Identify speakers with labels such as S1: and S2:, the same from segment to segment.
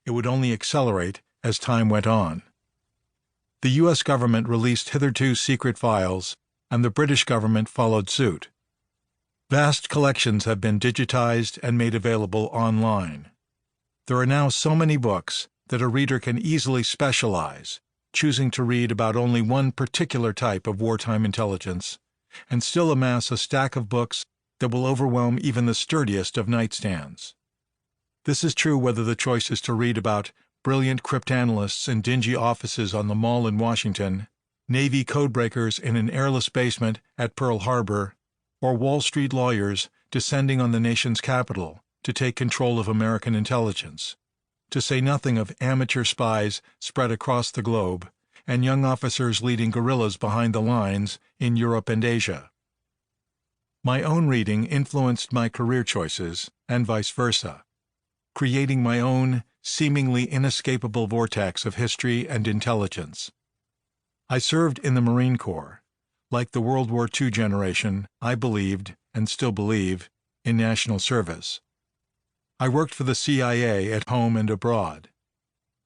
S1: It would only accelerate as time went on. The U.S. government released hitherto secret files, and the British government followed suit. Vast collections have been digitized and made available online. There are now so many books that a reader can easily specialize, choosing to read about only one particular type of wartime intelligence, and still amass a stack of books that will overwhelm even the sturdiest of nightstands. This is true whether the choice is to read about brilliant cryptanalysts in dingy offices on the Mall in Washington, Navy codebreakers in an airless basement at Pearl Harbor, or Wall Street lawyers descending on the nation's capital to take control of American intelligence, to say nothing of amateur spies spread across the globe and young officers leading guerrillas behind the lines in Europe and Asia. My own reading influenced my career choices, and vice versa, creating my own seemingly inescapable vortex of history and intelligence. I served in the Marine Corps. Like the World War II generation, I believed, and still believe, in national service. I worked for the CIA at home and abroad.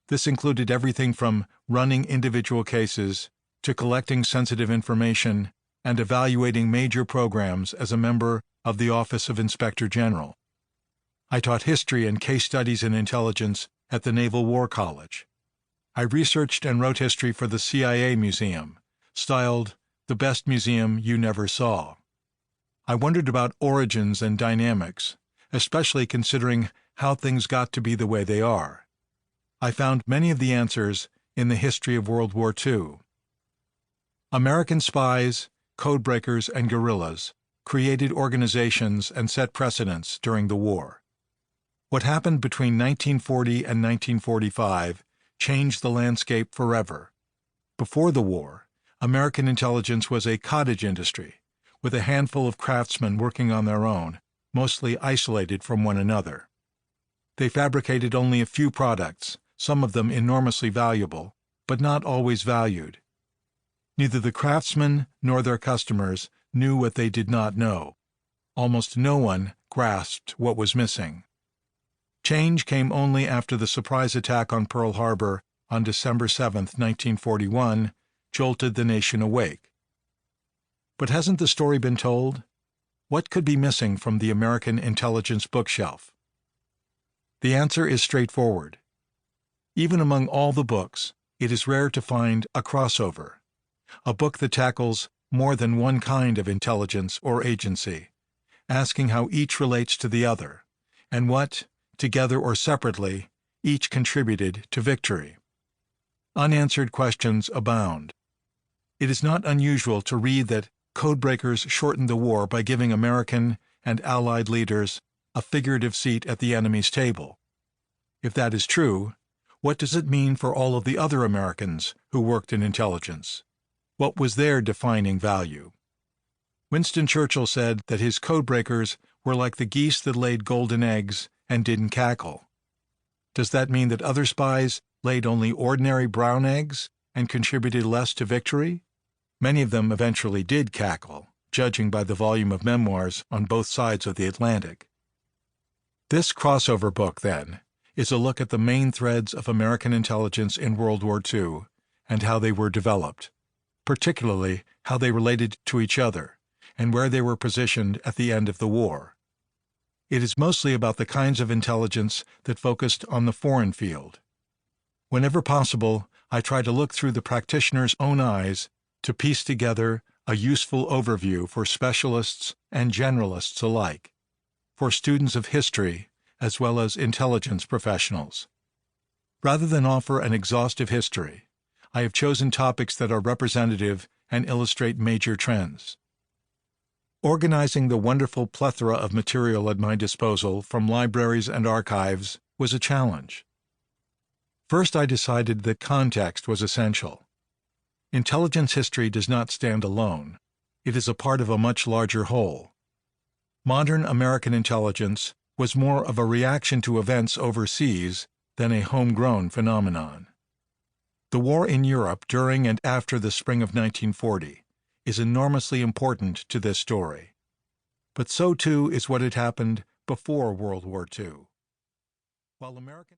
S1: This included everything from running individual cases to collecting sensitive information and evaluating major programs as a member of the Office of Inspector General. I taught history and case studies in intelligence at the Naval War College. I researched and wrote history for the CIA Museum, styled "The Best Museum You Never Saw." I wondered about origins and dynamics, especially considering how things got to be the way they are. I found many of the answers in the history of World War II. American spies, codebreakers, and guerrillas created organizations and set precedents during the war. What happened between 1940 and 1945 changed the landscape forever. Before the war, American intelligence was a cottage industry, with a handful of craftsmen working on their own, mostly isolated from one another. They fabricated only a few products, some of them enormously valuable, but not always valued. Neither the craftsmen nor their customers knew what they did not know. Almost no one grasped what was missing. Change came only after the surprise attack on Pearl Harbor on December 7, 1941, jolted the nation awake. But hasn't the story been told? What could be missing from the American intelligence bookshelf? The answer is straightforward. Even among all the books, it is rare to find a crossover, a book that tackles more than one kind of intelligence or agency, asking how each relates to the other, and what, together or separately, each contributed to victory. Unanswered questions abound. It is not unusual to read that codebreakers shortened the war by giving American and Allied leaders a figurative seat at the enemy's table. If that is true, what does it mean for all of the other Americans who worked in intelligence? What was their defining value? Winston Churchill said that his codebreakers were like the geese that laid golden eggs and didn't cackle. Does that mean that other spies laid only ordinary brown eggs and contributed less to victory? Many of them eventually did cackle, judging by the volume of memoirs on both sides of the Atlantic. This crossover book, then, is a look at the main threads of American intelligence in World War II and how they were developed, particularly how they related to each other and where they were positioned at the end of the war. It is mostly about the kinds of intelligence that focused on the foreign field. Whenever possible, I try to look through the practitioner's own eyes to piece together a useful overview for specialists and generalists alike, for students of history as well as intelligence professionals. Rather than offer an exhaustive history, I have chosen topics that are representative and illustrate major trends. Organizing the wonderful plethora of material at my disposal from libraries and archives was a challenge. First, I decided that context was essential. Intelligence history does not stand alone. It is a part of a much larger whole. Modern American intelligence was more of a reaction to events overseas than a homegrown phenomenon. The war in Europe during and after the spring of 1940 is enormously important to this story. But so too is what had happened before World War II. While American